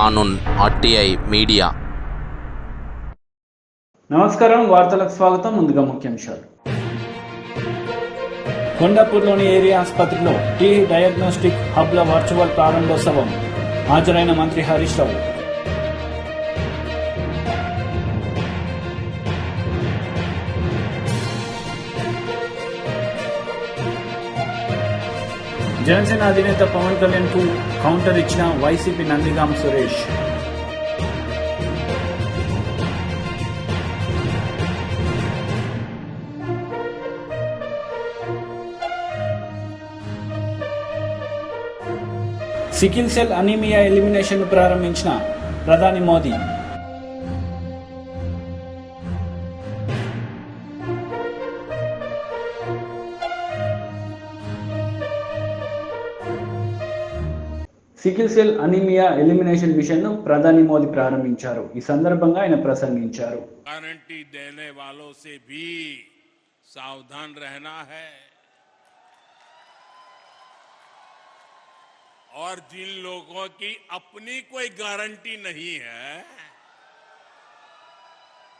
కానున్ RTI media. నమస్కారం, వార్తలకు స్వాగతం. ముందుగా ముఖ్యాంశాలు. కొండాపూర్లోని ఏరియా ఆసుపత్రిలో టీ డయాగ్నోస్టిక్ హబ్ల వర్చువల్ ప్రారంభోత్సవం. హాజరైన మంత్రి హరీష్ రావు. జనసేన అధినేత పవన్ కళ్యాణ్ కు కౌంటర్ ఇచ్చిన YCP Nandigam Suresh. Sickle cell anaemia elimination ప్రారంభించిన ప్రధాని Modi. Sickle cell anaemia elimination mission ను ప్రధాని మోదీ ప్రారంభించారు. ఈ సందర్భంగా ఆయన ప్రసంగించారు. गारंटी देने वालों से भी सावधान रहना है और जिन लोगों की अपनी कोई गारंटी नहीं है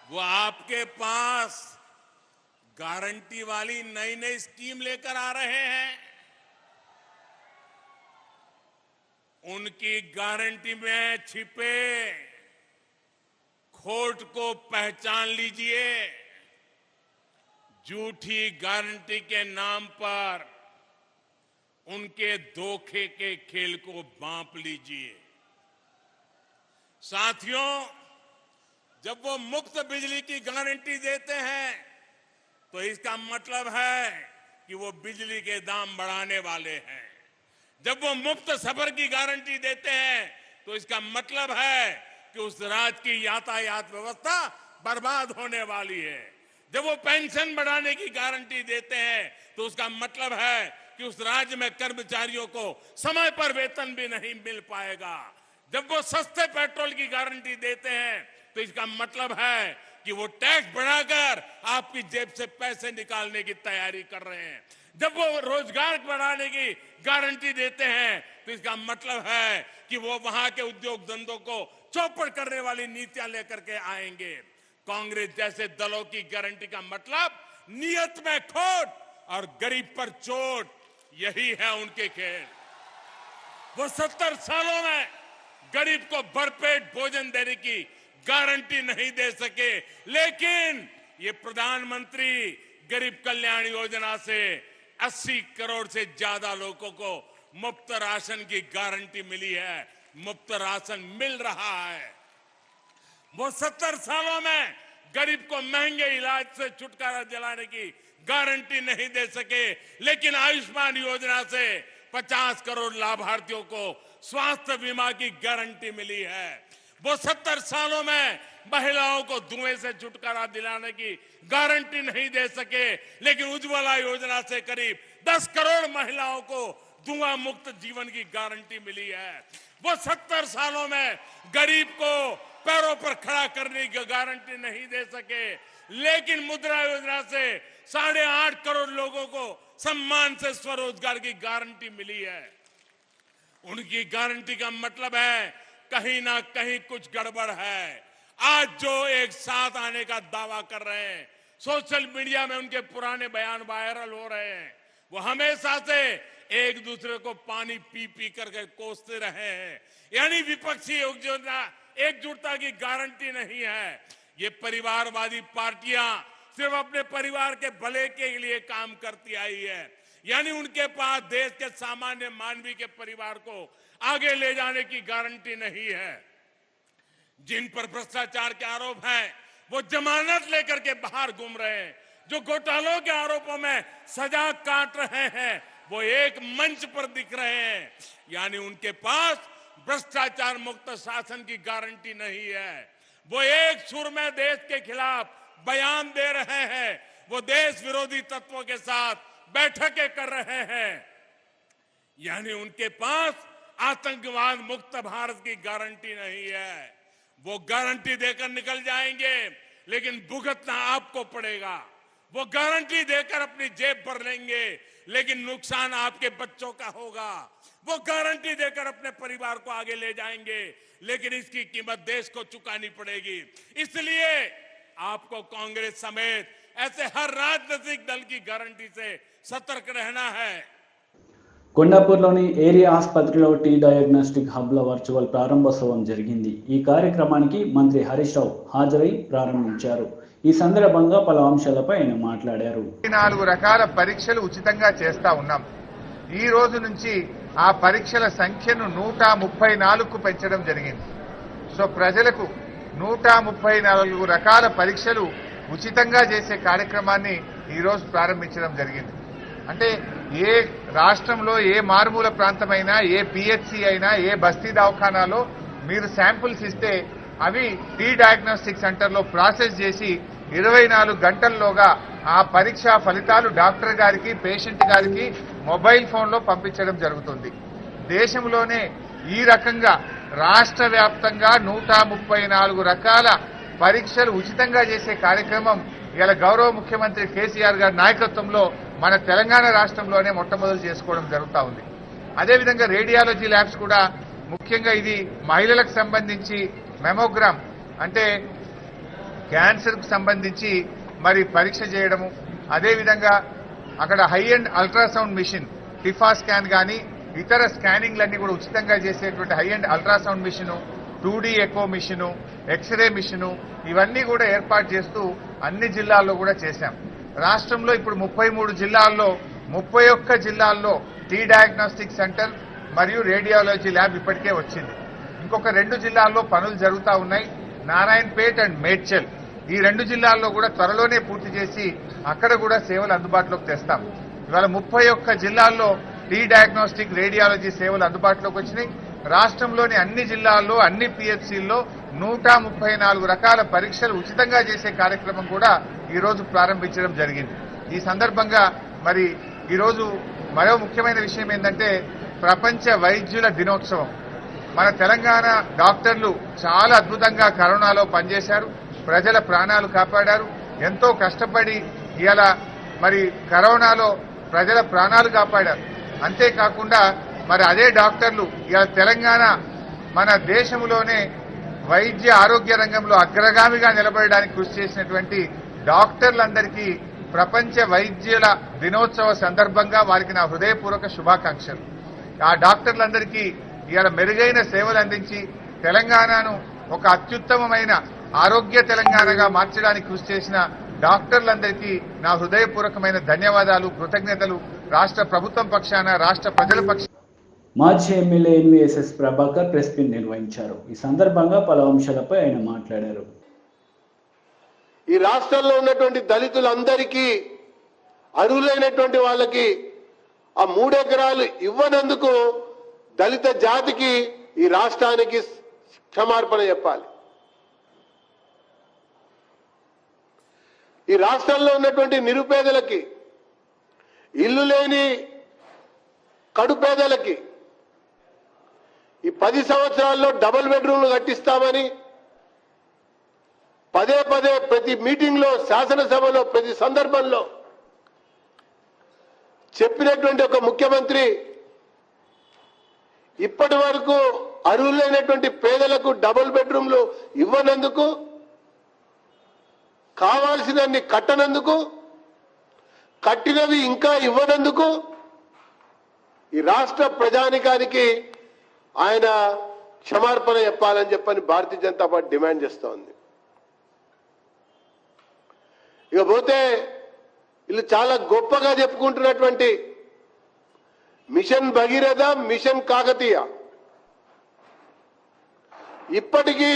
वो आपके पास गारंटी वाली नई नई स्कीम लेकर आ रहे हैं। उनकी गारंटी में छिपे खोट को पहचान लीजिए। झूठी गारंटी के नाम पर उनके धोखे के खेल को भांप लीजिए। साथियों, जब वो मुफ्त बिजली की गारंटी देते हैं तो इसका मतलब है कि वो बिजली के दाम बढ़ाने वाले हैं। जब वो मुफ्त सफर की गारंटी देते हैं तो इसका मतलब है कि उस राज्य की यातायात व्यवस्था बर्बाद होने वाली है। जब वो पेंशन बढ़ाने की गारंटी देते हैं तो उसका मतलब है कि उस राज्य में कर्मचारियों को समय पर वेतन भी नहीं मिल पाएगा। जब वो सस्ते पेट्रोल की गारंटी देते हैं तो इसका मतलब है कि वो टैक्स बढ़ाकर आपकी जेब से पैसे निकालने की तैयारी कर रहे हैं। जब वो रोजगार बढ़ाने की गारंटी देते हैं तो इसका मतलब है कि वो वहां के उद्योग धंधों को चौपट करने वाली नीतियां लेकर के आएंगे। कांग्रेस जैसे दलों की गारंटी का मतलब नियत में खोट और गरीब पर चोट, यही है उनके खेल। वो 70 सालों में गरीब को भरपेट भोजन देने की गारंटी नहीं दे सके, लेकिन ये प्रधानमंत्री गरीब कल्याण योजना से 80 करोड़ से ज्यादा लोगों को मुफ्त राशन की गारंटी मिली है। मुफ्त राशन मिल रहा है। वो 70 सालों में गरीब को महंगे इलाज से छुटकारा दिलाने की गारंटी नहीं दे सके, लेकिन आयुष्मान योजना से 50 करोड़ लाभार्थियों को स्वास्थ्य बीमा की गारंटी मिली है। वो 70 सालों में महिलाओं को धुएं से छुटकारा दिलाने की गारंटी नहीं दे सके, लेकिन उज्ज्वला योजना से करीब 10 करोड़ महिलाओं को धुआं मुक्त जीवन की गारंटी मिली है। वो 70 सालों में गरीब को पैरों पर खड़ा करने की गारंटी नहीं दे सके, लेकिन मुद्रा योजना से 8.5 करोड़ लोगों को सम्मान से स्वरोजगार की गारंटी मिली है। उनकी गारंटी का मतलब है कहीं ना कहीं कुछ गड़बड़ है। आज जो एक साथ आने का दावा कर रहे हैं, सोशल मीडिया में उनके पुराने बयान वायरल हो रहे हैं। वो हमेशा से एक दूसरे को पानी पी पी करके कोसते रहे हैं। यानी विपक्षी एकजुटता की गारंटी नहीं है। ये परिवारवादी पार्टियां सिर्फ अपने परिवार के भले के लिए काम करती आई है। यानी उनके पास देश के सामान्य मानवीय के परिवार को आगे ले जाने की गारंटी नहीं है। जिन पर भ्रष्टाचार के आरोप हैं वो जमानत लेकर के बाहर घूम रहे हैं। जो घोटालों के आरोपों में सजा काट रहे हैं वो एक मंच पर दिख रहे हैं। यानी उनके पास भ्रष्टाचार मुक्त शासन की गारंटी नहीं है। वो एक सुर में देश के खिलाफ बयान दे रहे हैं। वो देश विरोधी तत्वों के साथ बैठकें कर रहे हैं। यानी उनके पास आतंकवाद मुक्त भारत की गारंटी नहीं है। वो गारंटी देकर निकल जाएंगे, लेकिन भुगतना आपको पड़ेगा। वो गारंटी देकर अपनी जेब भर लेंगे, लेकिन नुकसान आपके बच्चों का होगा। वो गारंटी देकर अपने परिवार को आगे ले जाएंगे, लेकिन इसकी कीमत देश को चुकानी पड़ेगी। इसलिए आपको कांग्रेस समेत ऐसे हर राजनीतिक दल की गारंटी से सतर्क रहना है। కొండాపూర్లోని ఏరియా ఆసుపత్రిలో టీ డయాగ్నోస్టిక్ హబ్ల వర్చువల్ ప్రారంభోత్సవం జరిగింది. ఈ కార్యక్రమానికి మంత్రి హరీష్ రావు హాజరై ప్రారంభించారు. ఈ సందర్భంగా పలు అంశాలపై ఆయన మాట్లాడారు. 4 రకాల పరీక్షలు ఉచితంగా చేస్తా ఉన్నాం. ఈ రోజు నుంచి ఆ పరీక్షల సంఖ్యను 134కు పెంచడం జరిగింది. సో ప్రజలకు 134 రకాల పరీక్షలు ఉచితంగా చేసే కార్యక్రమాన్ని ఈ రోజు ప్రారంభించడం జరిగింది. అంటే ఏ రాష్ట్రంలో ఏ మారుమూల ప్రాంతమైనా, ఏ పిహెచ్సి అయినా, ఏ బస్తీ దవాఖానాలో మీరు శాంపుల్స్ ఇస్తే అవి టీ డయాగ్నోస్టిక్ సెంటర్లో ప్రాసెస్ చేసి 24 గంటల్లోగా ఆ పరీక్షా ఫలితాలు డాక్టర్ గారికి, పేషెంట్ గారికి మొబైల్ ఫోన్లో పంపించడం జరుగుతుంది. దేశంలోనే ఈ రకంగా రాష్ట్ర వ్యాప్తంగా 134 రకాల పరీక్షలు ఉచితంగా చేసే కార్యక్రమం ఇలా గౌరవ ముఖ్యమంత్రి కేసీఆర్ గారి నాయకత్వంలో మన తెలంగాణ రాష్ట్రంలోనే మొట్టమొదలు చేసుకోవడం జరుగుతూ ఉంది. అదేవిధంగా రేడియాలజీ ల్యాబ్స్ కూడా ముఖ్యంగా ఇది మహిళలకు సంబంధించి మెమోగ్రామ్ అంటే క్యాన్సర్కు సంబంధించి మరి పరీక్ష చేయడము, అదేవిధంగా అక్కడ high end ultrasound machine TIFFA scan కానీ ఇతర స్కానింగ్లన్నీ కూడా ఉచితంగా చేసేటువంటి high end ultrasound machine, 2D echo machine, x-ray machine ఇవన్నీ కూడా ఏర్పాటు చేస్తూ అన్ని జిల్లాల్లో కూడా చేశాం. రాష్ట్రంలో ఇప్పుడు 33 జిల్లాల్లో 31 జిల్లాల్లో టీ డయాగ్నోస్టిక్ సెంటర్ మరియు రేడియాలజీ ల్యాబ్ ఇప్పటికే వచ్చింది. ఇంకొక 2 జిల్లాల్లో పనులు జరుగుతూ ఉన్నాయి. నారాయణపేట్ అండ్ మేడ్చల్ ఈ 2 జిల్లాల్లో కూడా త్వరలోనే పూర్తి చేసి అక్కడ కూడా సేవలు అందుబాటులోకి తెస్తాం. ఇవాళ 31 జిల్లాల్లో టీ డయాగ్నోస్టిక్ రేడియాలజీ సేవలు అందుబాటులోకి వచ్చినాయి. రాష్ట్రంలోని అన్ని జిల్లాల్లో అన్ని పిహెచ్సిల్లో 134 రకాల పరీక్షలు ఉచితంగా చేసే కార్యక్రమం కూడా ఈ రోజు ప్రారంభించడం జరిగింది. ఈ సందర్భంగా మరి ఈరోజు మరో ముఖ్యమైన విషయం ఏంటంటే ప్రపంచ వైద్యుల దినోత్సవం. మన తెలంగాణ డాక్టర్లు చాలా అద్భుతంగా కరోనాలో పనిచేశారు, ప్రజల ప్రాణాలు కాపాడారు, ఎంతో కష్టపడి ఇలా మరి కరోనాలో ప్రజల ప్రాణాలు కాపాడారు. అంతేకాకుండా మరి అదే డాక్టర్లు ఇలా తెలంగాణ మన దేశంలోనే వైద్య ఆరోగ్య రంగంలో అగ్రగామిగా నిలబడడానికి కృషి చేసినటువంటి డాక్టర్లందరికీ ప్రపంచ వైద్యుల దినోత్సవ సందర్భంగా వారికి నా హృదయపూర్వక శుభాకాంక్షలు. ఆ డాక్టర్లందరికీ ఇవాళ మెరుగైన సేవలు అందించి తెలంగాణను ఒక అత్యుత్తమమైన ఆరోగ్య తెలంగాణగా మార్చడానికి కృషి చేసిన డాక్టర్లందరికీ నా హృదయపూర్వకమైన ధన్యవాదాలు, కృతజ్ఞతలు రాష్ట్ర ప్రభుత్వం పక్షాన, రాష్ట్ర ప్రజల పక్షాన. మాజీ MLA NVSS Prabhakar press meet నిర్వహించారు. ఈ సందర్భంగా పలు అంశాలపై ఆయన మాట్లాడారు. ఈ రాష్ట్రంలో ఉన్నటువంటి దళితులందరికీ అర్హులైనటువంటి వాళ్ళకి ఆ 3 ఎకరాలు ఇవ్వనందుకు దళిత జాతికి ఈ రాష్ట్రానికి క్షమార్పణ చెప్పాలి. ఈ రాష్ట్రంలో ఉన్నటువంటి నిరుపేదలకి, ఇల్లు లేని కడుపేదలకి ఈ 10 సంవత్సరాల్లో డబుల్ బెడ్రూమ్లు కట్టిస్తామని పదే పదే ప్రతి మీటింగ్లో, శాసనసభలో, ప్రతి సందర్భంలో చెప్పినటువంటి ఒక ముఖ్యమంత్రి ఇప్పటి వరకు అర్హులైనటువంటి పేదలకు డబుల్ బెడ్రూమ్లు ఇవ్వనందుకు, కావాల్సినన్ని కట్టనందుకు, కట్టినవి ఇంకా ఇవ్వనందుకు ఈ రాష్ట్ర ప్రజానికానికి ఆయన క్షమార్పణ చెప్పాలని చెప్పని భారతీయ జనతా పార్టీ డిమాండ్ చేస్తోంది. ఇకపోతే వీళ్ళు చాలా గొప్పగా చెప్పుకుంటున్నటువంటి మిషన్ భగీరథ, మిషన్ కాకతీయ ఇప్పటికీ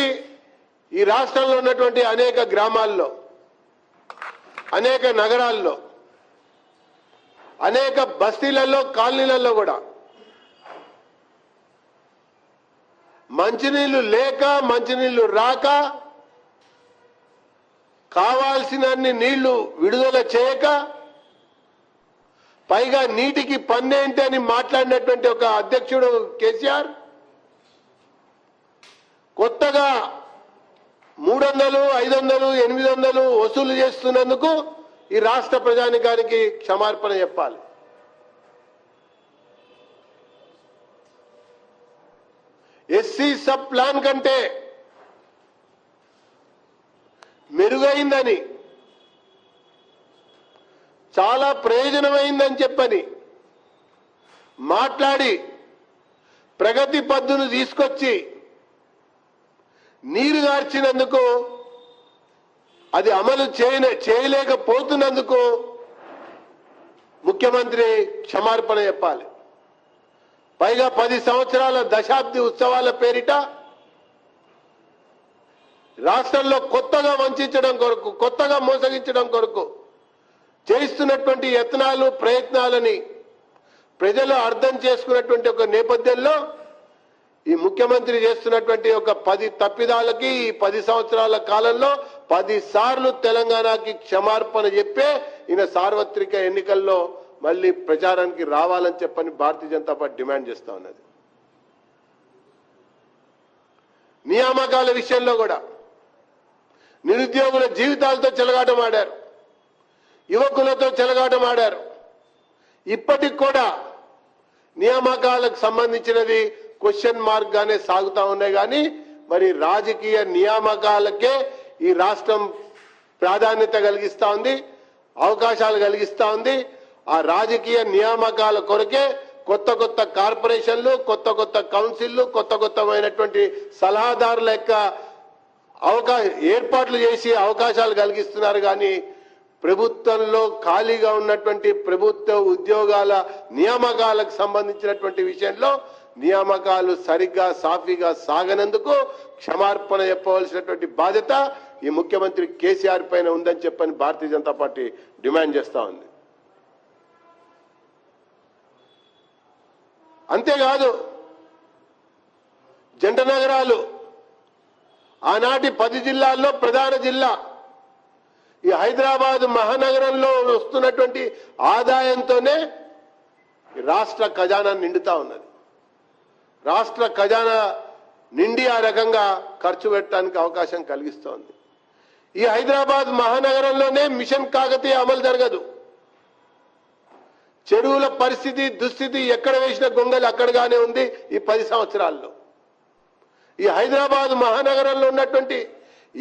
ఈ రాష్ట్రంలో ఉన్నటువంటి అనేక గ్రామాల్లో, అనేక నగరాల్లో, అనేక బస్తీలలో, కాలనీలలో కూడా మంచినీళ్లు లేక, మంచినీళ్లు రాక, కావాల్సినన్ని నీళ్లు విడుదల చేయక, పైగా నీటికి పన్నేంటి అని మాట్లాడినటువంటి ఒక అధ్యక్షుడు కేసీఆర్ కొత్తగా 300, 500, 800 వసూలు చేస్తున్నందుకు ఈ రాష్ట్ర ప్రజానికానికి క్షమార్పణ చెప్పాలి. ఎస్సీ సబ్ ప్లాన్ కంటే మెరుగైందని, చాలా ప్రయోజనమైందని చెప్పని మాట్లాడి ప్రగతి పద్దును తీసుకొచ్చి నీరు గార్చినందుకు, అది అమలు చేయలేకపోతున్నందుకు ముఖ్యమంత్రి క్షమార్పణ చెప్పాలి. పైగా 10 సంవత్సరాల దశాబ్ది ఉత్సవాల పేరిట రాష్ట్రంలో కొత్తగా వంచడం కొరకు, కొత్తగా మోసగించడం కొరకు చేస్తున్నటువంటి యత్నాలు, ప్రయత్నాలని ప్రజలు అర్థం చేసుకున్నటువంటి ఒక నేపథ్యంలో ఈ ముఖ్యమంత్రి చేస్తున్నటువంటి ఒక 10 తప్పిదాలకి ఈ 10 సంవత్సరాల కాలంలో 10 సార్లు తెలంగాణకి క్షమార్పణ చెప్పే ఈయన సార్వత్రిక ఎన్నికల్లో మళ్ళీ ప్రచారానికి రావాలని చెప్పని భారతీయ జనతా పార్టీ డిమాండ్ చేస్తా ఉన్నది. నియామకాల విషయంలో కూడా నిరుద్యోగుల జీవితాలతో చెలగాటమాడారు, యువకులతో చెలగాటమాడారు. ఇప్పటికి కూడా నియామకాలకు సంబంధించినది క్వశ్చన్ మార్క్ గానే సాగుతా ఉన్నాయి. కానీ మరి రాజకీయ నియామకాలకే ఈ రాష్ట్రం ప్రాధాన్యత కలిగిస్తా ఉంది, అవకాశాలు కలిగిస్తా ఉంది. ఆ రాజకీయ నియామకాల కొరకే కొత్త కొత్త కార్పొరేషన్లు, కొత్త కొత్త కౌన్సిల్లు, కొత్తమైనటువంటి సలహాదారుల యొక్క ఏర్పాట్లు చేసి అవకాశాలు కలిగిస్తున్నారు. కానీ ప్రభుత్వంలో ఖాళీగా ఉన్నటువంటి ప్రభుత్వ ఉద్యోగాల నియామకాలకు సంబంధించినటువంటి విషయంలో నియామకాలు సరిగ్గా సాఫీగా సాగనందుకు క్షమార్పణ చెప్పవలసినటువంటి బాధ్యత ఈ ముఖ్యమంత్రి కేసీఆర్ పైన ఉందని చెప్పని భారతీయ జనతా పార్టీ డిమాండ్ చేస్తా ఉంది. అంతేకాదు, జంట నగరాలు ఆనాటి 10 జిల్లాల్లో ప్రధాన జిల్లా ఈ హైదరాబాద్ మహానగరంలో వస్తున్నటువంటి ఆదాయంతోనే రాష్ట్ర ఖజానా నిండుతా ఉన్నది. రాష్ట్ర ఖజానా నిండి ఆ రకంగా ఖర్చు పెట్టడానికి అవకాశం కలిగిస్తోంది. ఈ హైదరాబాద్ మహానగరంలోనే మిషన్ కాకతీయ అమలు జరగదు. చెరువుల పరిస్థితి, దుస్థితి ఎక్కడ వేసిన గొంగలి అక్కడగానే ఉంది. ఈ 10 సంవత్సరాల్లో ఈ హైదరాబాద్ మహానగరంలో ఉన్నటువంటి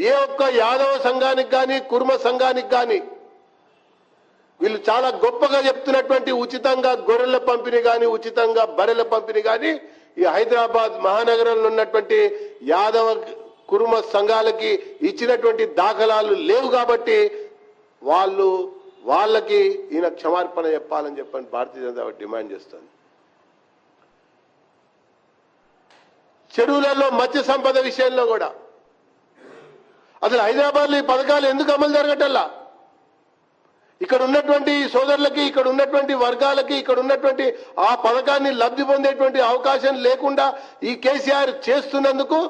ఏ ఒక్క యాదవ సంఘానికి కానీ, కుర్మ సంఘానికి కానీ వీళ్ళు చాలా గొప్పగా చెప్తున్నటువంటి ఉచితంగా గొర్రెల పంపిణీ కానీ, ఉచితంగా బర్రెల పంపిణీ కానీ ఈ హైదరాబాద్ మహానగరంలో ఉన్నటువంటి యాదవ కుర్మ సంఘాలకి ఇచ్చినటువంటి దాఖలాలు లేవు. కాబట్టి వాళ్ళకి ఈయన క్షమార్పణ చెప్పాలని చెప్పని భారతీయ జనతా పార్టీ డిమాండ్ చేస్తుంది. చెరువులలో మత్స్య సంపద విషయంలో కూడా అసలు హైదరాబాద్లో ఈ పథకాలు ఎందుకు అమలు జరగటల్లా? ఇక్కడ ఉన్నటువంటి సోదరులకి, ఇక్కడ ఉన్నటువంటి వర్గాలకి, ఇక్కడ ఉన్నటువంటి ఆ పథకాన్ని లబ్ధి పొందేటువంటి అవకాశం లేకుండా ఈ కేసీఆర్ చేస్తున్నందుకు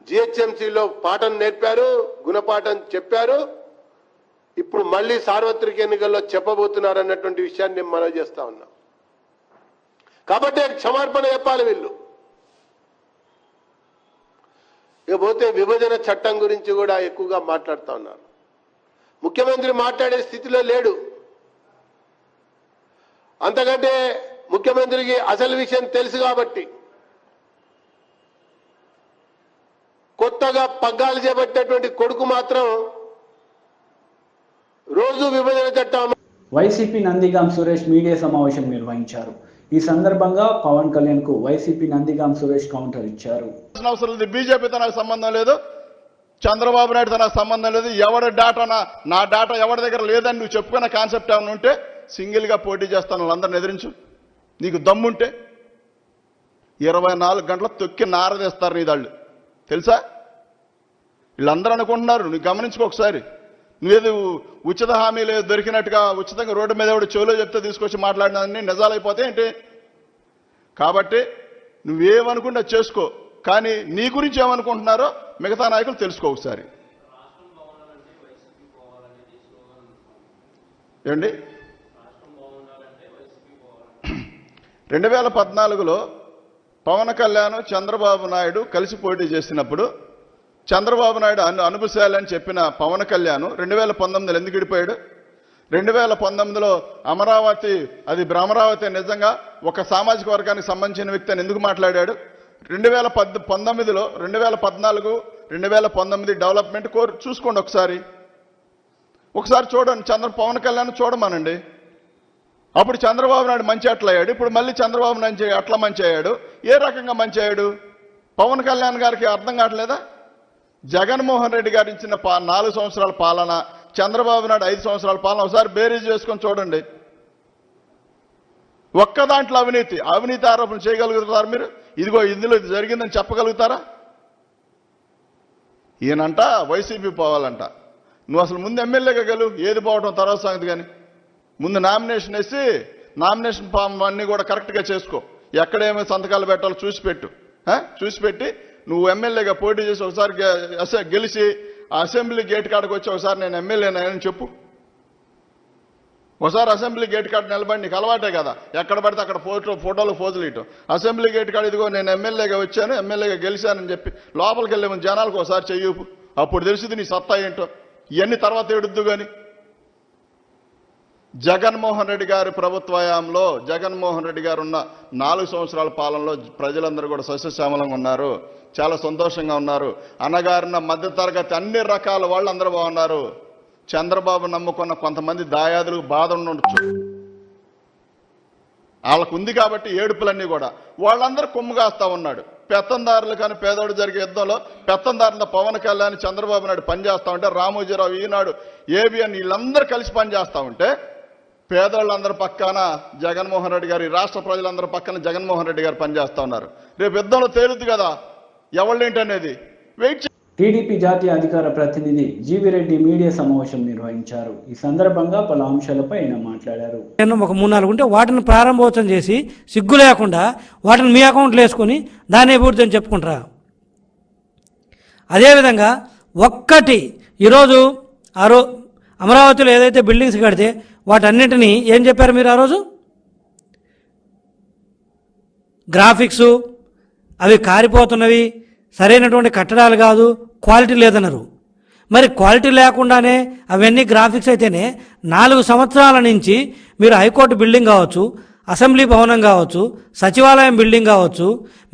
జిహెచ్ఎంసీలో పాఠం నేర్పారు, గుణపాఠం చెప్పారు. ఇప్పుడు మళ్ళీ సార్వత్రిక ఎన్నికల్లో చెప్పబోతున్నారు అన్నటువంటి విషయాన్ని నేను మనవి చేస్తా ఉన్నా. కాబట్టి క్షమార్పణ చెప్పాలి వీళ్ళు. ఇకపోతే విభజన చట్టం గురించి కూడా ఎక్కువగా మాట్లాడుతూ ఉన్నారు. ముఖ్యమంత్రి మాట్లాడే స్థితిలో లేడు. అంతకంటే ముఖ్యమంత్రికి అసలు విషయం తెలుసు కాబట్టి కొత్తగా పగ్గాలు చేపట్టినటువంటి కొడుకు మాత్రం రోజు విభజన చట్టం. వైసీపీ నందిగాం సురేష్ మీడియా సమావేశం నిర్వహించారు. ఈ సందర్భంగా పవన్ కళ్యాణ్ కు వైసీపీ నందిగాం సురేష్ కౌంటర్ ఇచ్చారు. అవసరం లేదు, బీజేపీతో నాకు సంబంధం లేదు, చంద్రబాబు నాయుడుతో నాకు సంబంధం లేదు. ఎవరి డాటా నా డాటా ఎవరి దగ్గర లేదని నువ్వు చెప్పుకున్న కాన్సెప్ట్ ఏమైనా ఉంటే సింగిల్ గా పోటీ చేస్తాను, వాళ్ళందరిని ఎదిరించు. నీకు దమ్ముంటే 24 గంటల తొక్కి నారదేస్తారు నీ దాళ్ళు, తెలుసా? వీళ్ళందరూ అనుకుంటున్నారు, నువ్వు గమనించుకో ఒకసారి. నువ్వేది ఉచిత హామీలు దొరికినట్టుగా ఉచితంగా రోడ్డు మీద ఎవడు చెవులో చెప్తే తీసుకొచ్చి మాట్లాడినన్ని నిజాలైపోతే ఏంటి? కాబట్టి నువ్వేమనుకుంటే చేసుకో, కానీ నీ గురించి ఏమనుకుంటున్నారో మిగతా నాయకులు తెలుసుకో ఒకసారి. ఏమండి, 2014లో పవన్ కళ్యాణ్ చంద్రబాబు నాయుడు కలిసి పోటీ చేసినప్పుడు చంద్రబాబు నాయుడు అనుభూశాలని చెప్పిన పవన్ కళ్యాణ్ 2019లో ఎందుకు విడిపోయాడు? 2019లో అమరావతి అది అమరావతి నిజంగా ఒక సామాజిక వర్గానికి సంబంధించిన వ్యక్తి అని ఎందుకు మాట్లాడాడు? 2019లో 2014 2019 డెవలప్మెంట్ చూసుకోండి ఒకసారి చూడండి. పవన్ కళ్యాణ్ చూడమనండి. అప్పుడు చంద్రబాబు నాయుడు మంచి అట్లా అయ్యాడు, ఇప్పుడు మళ్ళీ చంద్రబాబు నాయుడు అట్లా మంచి అయ్యాడు. ఏ రకంగా మంచి అయ్యాడు? పవన్ కళ్యాణ్ గారికి అర్థం కావట్లేదా? జగన్మోహన్ రెడ్డి గారు ఇచ్చిన 4 సంవత్సరాల పాలన, చంద్రబాబు నాయుడు 5 సంవత్సరాల పాలన ఒకసారి బేరీజ్ చేసుకొని చూడండి. ఒక్క దాంట్లో అవినీతి ఆరోపణలు చేయగలుగుతారు మీరు? ఇదిగో ఇందులో ఇది జరిగిందని చెప్పగలుగుతారా? ఈయనంట వైసీపీ పోవాలంట. నువ్వు అసలు ముందు ఎమ్మెల్యేగా గెలువు, ఏది పోవటం తర్వాత సంగతి. కానీ ముందు నామినేషన్ వేసి నామినేషన్ ఫామ్ అన్నీ కూడా కరెక్ట్గా చేసుకో. ఎక్కడేమో సంతకాలు పెట్టాలో చూసి పెట్టి నువ్వు ఎమ్మెల్యేగా పోటీ చేసి ఒకసారి గెలిచి అసెంబ్లీ గేట్ కాడకు వచ్చి ఒకసారి నేను ఎమ్మెల్యేనని చెప్పు. ఒకసారి అసెంబ్లీ గేట్ కాడ నిలబడి, నీకు అలవాటే కదా ఎక్కడ పడితే అక్కడ ఫోటోలు పోజులు ఇవ్వటం. అసెంబ్లీ గేట్ కాడ ఇదిగో నేను ఎమ్మెల్యేగా వచ్చాను, ఎమ్మెల్యేగా గెలిచానని చెప్పి లోపలికి వెళ్ళే ముందు జనాలకు ఒకసారి చెయ్యపు. అప్పుడు తెలిసింది నీ సత్తా ఏంటో. ఇవన్నీ తర్వాత ఏడుద్దు. కానీ జగన్మోహన్ రెడ్డి గారి ప్రభుత్వయాంలో జగన్మోహన్ రెడ్డి గారు ఉన్న 4 సంవత్సరాల పాలనలో ప్రజలందరూ కూడా సస్యశ్యామలంగా ఉన్నారు, చాలా సంతోషంగా ఉన్నారు. అన్నగారిన మధ్యతరగతి అన్ని రకాల వాళ్ళు అందరూ బాగున్నారు. చంద్రబాబు నమ్ముకున్న కొంతమంది దాయాదులకు బాధ ఉండొచ్చు, వాళ్ళకు ఉంది కాబట్టి ఏడుపులన్నీ కూడా వాళ్ళందరూ కొమ్ముగాస్తా ఉన్నాడు. పెత్తందారులు కానీ పేదోడు జరిగే యుద్ధంలో పెత్తందారుల పవన్ కళ్యాణ్ చంద్రబాబు నాయుడు పనిచేస్తా ఉంటే, రామోజీరావు ఈనాడు ఏబిఎన్ వీళ్ళందరూ కలిసి పనిచేస్తా ఉంటే, పేదోళ్ళందరి పక్కన జగన్మోహన్ రెడ్డి గారు, ఈ రాష్ట్ర ప్రజలందరి పక్కన జగన్మోహన్ రెడ్డి గారు పనిచేస్తా ఉన్నారు. రేపు యుద్ధంలో తేలుద్ది కదా ఎవళ్ళేంటనేది. వెయిట్. టీడీపీ జాతీయ అధికార ప్రతినిధి జీవిరెడ్డి మీడియా సమావేశం నిర్వహించారు. ఈ సందర్భంగా పలు అంశాలపై ఆయన మాట్లాడారు. ఒక 3-4 ఉంటే వాటిని ప్రారంభోత్సవం చేసి సిగ్గు లేకుండా వాటిని మీ అకౌంట్లో వేసుకొని దాన్ని అభివృద్ధి అని చెప్పుకుంటారా? అదేవిధంగా ఒక్కటి ఈరోజు అమరావతిలో ఏదైతే బిల్డింగ్స్ కడితే వాటన్నిటినీ ఏం చెప్పారు మీరు ఆ రోజు? గ్రాఫిక్స్ అవి కారిపోతున్నవి, సరైనటువంటి కట్టడాలు కాదు, క్వాలిటీ లేదన్నారు. మరి క్వాలిటీ లేకుండానే అవన్నీ గ్రాఫిక్స్ అయితేనే 4 సంవత్సరాల నుంచి మీరు హైకోర్టు బిల్డింగ్ కావచ్చు, అసెంబ్లీ భవనం కావచ్చు, సచివాలయం బిల్డింగ్ కావచ్చు,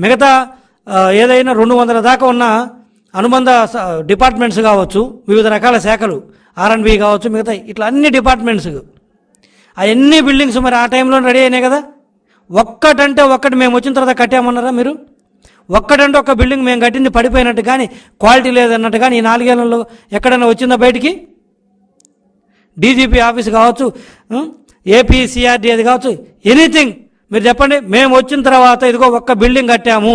మిగతా ఏదైనా 200 దాకా ఉన్న అనుబంధ డిపార్ట్మెంట్స్ కావచ్చు, వివిధ రకాల శాఖలు, R&B కావచ్చు, మిగతా ఇట్లా అన్ని డిపార్ట్మెంట్స్ అవన్నీ బిల్డింగ్స్ మరి ఆ టైంలో రెడీ అయినాయి కదా. ఒక్కటంటే ఒక్కటి మేము వచ్చిన తర్వాత కట్టామన్నారా మీరు? ఒక్కటంటే ఒక్క బిల్డింగ్ మేము కట్టింది పడిపోయినట్టు కానీ క్వాలిటీ లేదన్నట్టు కానీ ఈ 4 ఏళ్లలో ఎక్కడైనా వచ్చిందా బయటికి? డీజీపీ ఆఫీస్ కావచ్చు, ఏపీ సిఆర్డీ అది కావచ్చు, ఎనీథింగ్ మీరు చెప్పండి. మేము వచ్చిన తర్వాత ఇదిగో ఒక్క బిల్డింగ్ కట్టాము,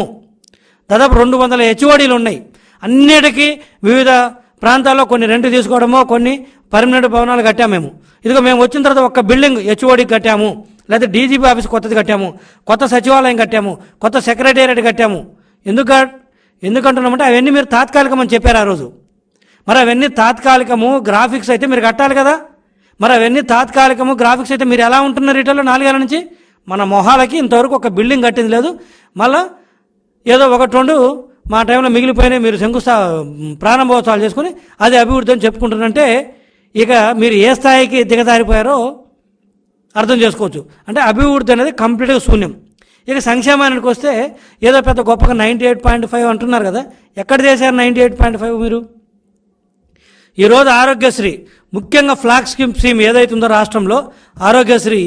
దాదాపు 200 హెచ్ఓడీలు ఉన్నాయి. అన్నిటికీ వివిధ ప్రాంతాల్లో కొన్ని రెంట్ తీసుకోవడమో కొన్ని పర్మనెంట్ భవనాలు కట్టాము. ఇదిగో మేము వచ్చిన తర్వాత ఒక్క బిల్డింగ్ హెచ్ఓడీకి కట్టాము, లేదా డీజీపీ ఆఫీస్ కొత్తది కట్టాము, కొత్త సచివాలయం కట్టాము, కొత్త సెక్రటేరియట్ కట్టాము. ఎందుకంటున్నామంటే అవన్నీ మీరు తాత్కాలికమని చెప్పారు ఆ రోజు. మరి అవన్నీ తాత్కాలికము, గ్రాఫిక్స్ అయితే మీరు కట్టాలి కదా. మరి అవన్నీ తాత్కాలికము, గ్రాఫిక్స్ అయితే మీరు ఎలా ఉంటున్నారు రిటర్న్లో 4 ఏళ్ల నుంచి? మన మొహాలకి ఇంతవరకు ఒక బిల్డింగ్ కట్టింది లేదు. మళ్ళా ఏదో 1-2 మా టైంలో మిగిలిపోయినాయి, మీరు ప్రారంభోత్సవాలు చేసుకుని అది అభివృద్ధి అని చెప్పుకుంటున్నంటే ఇక మీరు ఏ స్థాయికి దిగజారిపోయారో అర్థం చేసుకోవచ్చు. అంటే అభివృద్ధి అనేది కంప్లీట్గా శూన్యం. ఇక సంక్షేమానికి వస్తే ఏదో పెద్ద గొప్పగా 98.5 అంటున్నారు కదా. ఎక్కడ చేశారు 98.5 మీరు? ఈరోజు ఆరోగ్యశ్రీ, ముఖ్యంగా ఫ్లాగ్ స్కీమ్ ఏదైతే ఉందో రాష్ట్రంలో ఆరోగ్యశ్రీ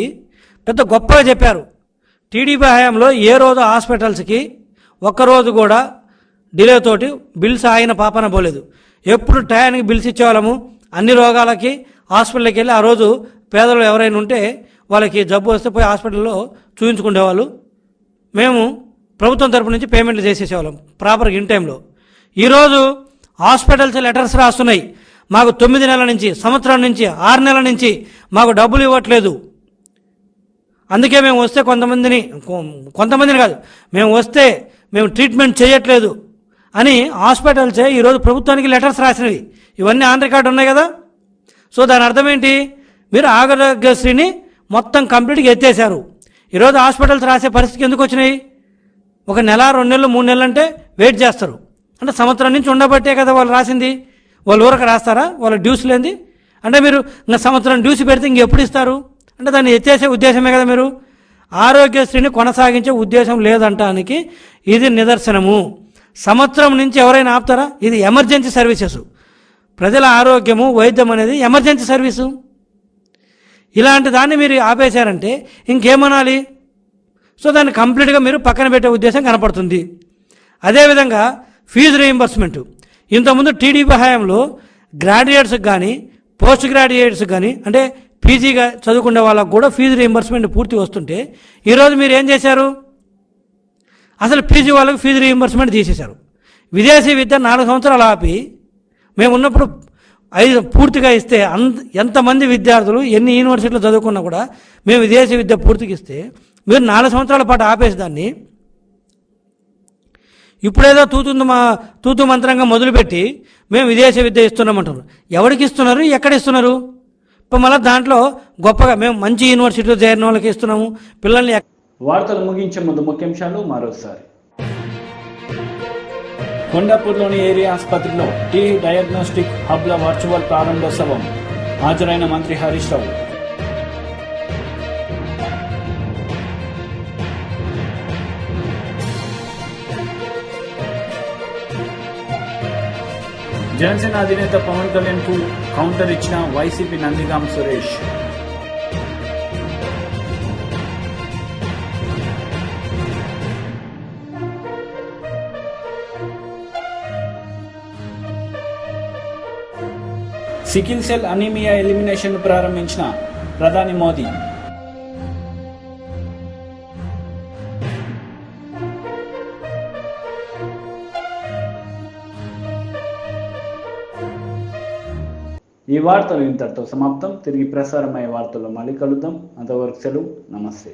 పెద్ద గొప్పగా చెప్పారు. టీడీపీ హయాంలో ఏ రోజు హాస్పిటల్స్కి ఒక్కరోజు కూడా డిలే తోటి బిల్స్ ఆయన పాపన పోలేదు. ఎప్పుడు టయానికి బిల్స్ ఇచ్చేవాళ్ళము. అన్ని రోగాలకి హాస్పిటల్కి వెళ్ళి ఆ రోజు పేదలు ఎవరైనా ఉంటే వాళ్ళకి జబ్బు వస్తే పోయి హాస్పిటల్లో చూపించుకునేవాళ్ళు. మేము ప్రభుత్వం తరపు నుంచి పేమెంట్లు చేసేసేవాళ్ళం ప్రాపర్గా ఇన్ టైంలో. ఈరోజు హాస్పిటల్స్ లెటర్స్ రాస్తున్నాయి, మాకు 9 నెలల నుంచి, సంవత్సరం నుంచి, 6 నెలల నుంచి మాకు డబ్బులు ఇవ్వట్లేదు. అందుకే మేము వస్తే కొంతమందిని కాదు, మేము వస్తే మేము ట్రీట్మెంట్ చేయట్లేదు అని హాస్పిటల్సే ఈరోజు ప్రభుత్వానికి లెటర్స్ రాసినవి. ఇవన్నీ ఆన్ రికార్డు ఉన్నాయి కదా. సో దాని అర్థం ఏంటి? మీరు ఆరోగ్యశ్రీని మొత్తం కంప్లీట్గా ఎత్తేసారు. ఈరోజు హాస్పిటల్స్ రాసే పరిస్థితికి ఎందుకు వచ్చినాయి? 1 నెల, 2 నెలలు, 3 నెలలు అంటే వెయిట్ చేస్తారు. అంటే సంవత్సరం నుంచి ఉండబట్టే కదా వాళ్ళు రాసింది. వాళ్ళు ఊరక రాస్తారా? వాళ్ళ డ్యూస్ లేనిది అంటే మీరు ఇంకా సంవత్సరం డ్యూస్ పెడితే ఇంకెప్పుడు ఇస్తారు? అంటే దాన్ని ఎత్తేసే ఉద్దేశమే కదా. మీరు ఆరోగ్యశ్రీని కొనసాగించే ఉద్దేశం లేదంటానికి ఇది నిదర్శనము. సంవత్సరం నుంచి ఎవరైనా ఆపుతారా? ఇది ఎమర్జెన్సీ సర్వీసెస్. ప్రజల ఆరోగ్యము, వైద్యం అనేది ఎమర్జెన్సీ సర్వీసు. ఇలాంటి దాన్ని మీరు ఆపేశారంటే ఇంకేమనాలి? సో దాన్ని కంప్లీట్గా మీరు పక్కన పెట్టే ఉద్దేశం కనపడుతుంది. అదేవిధంగా ఫీజు రీయింబర్స్మెంట్. ఇంతకుముందు టీడీపీ హయాంలో గ్రాడ్యుయేట్స్కి కానీ పోస్ట్ గ్రాడ్యుయేట్స్కి కానీ అంటే పీజీగా చదువుకునే వాళ్ళకు కూడా ఫీజు రీయింబర్స్మెంట్ పూర్తి వస్తుంటే ఈరోజు మీరు ఏం చేశారు? అసలు పీజీ వాళ్ళకి ఫీజు రీయింబర్స్మెంట్ తీసేశారు. విదేశీ విద్య 4 సంవత్సరాలు ఆపి మేము ఉన్నప్పుడు 5 పూర్తిగా ఇస్తే ఎంతమంది విద్యార్థులు ఎన్ని యూనివర్సిటీలో చదువుకున్నా కూడా మేము విదేశీ విద్య పూర్తిగా ఇస్తే మీరు 4 సంవత్సరాల పాటు ఆపేసి దాన్ని ఇప్పుడేదో తూతు మంత్రంగా మొదలుపెట్టి మేము విదేశీ విద్య ఇస్తున్నామంటున్నారు. ఎవరికి ఇస్తున్నారు? ఎక్కడ ఇస్తున్నారు? ఇప్పుడు మళ్ళీ దాంట్లో గొప్పగా మేము మంచి యూనివర్సిటీలో చేరిన వాళ్ళకి ఇస్తున్నాము పిల్లల్ని. వార్తలు ముగించే ముందు ముఖ్యాంశాలు మరోసారి. కొండాపూర్లోని ఏరియా ఆసుపత్రిలో టీ డయాగ్నోస్టిక్ హబ్ల వర్చువల్ ప్రారంభోత్సవం. హాజరైన మంత్రి హరీష్ రావు. జనసేన అధినేత పవన్ కళ్యాణ్ కు కౌంటర్ ఇచ్చిన YCP Nandigam Suresh. Sickle cell anaemia elimination ప్రారంభించిన ప్రధాని మోదీ. ఈ వార్తలు ఇంతటితో సమాప్తం. తిరిగి ప్రసారమయ్యే వార్తల్లో మళ్ళీ కలుద్దాం. అంతవరకు సెలవు. నమస్తే.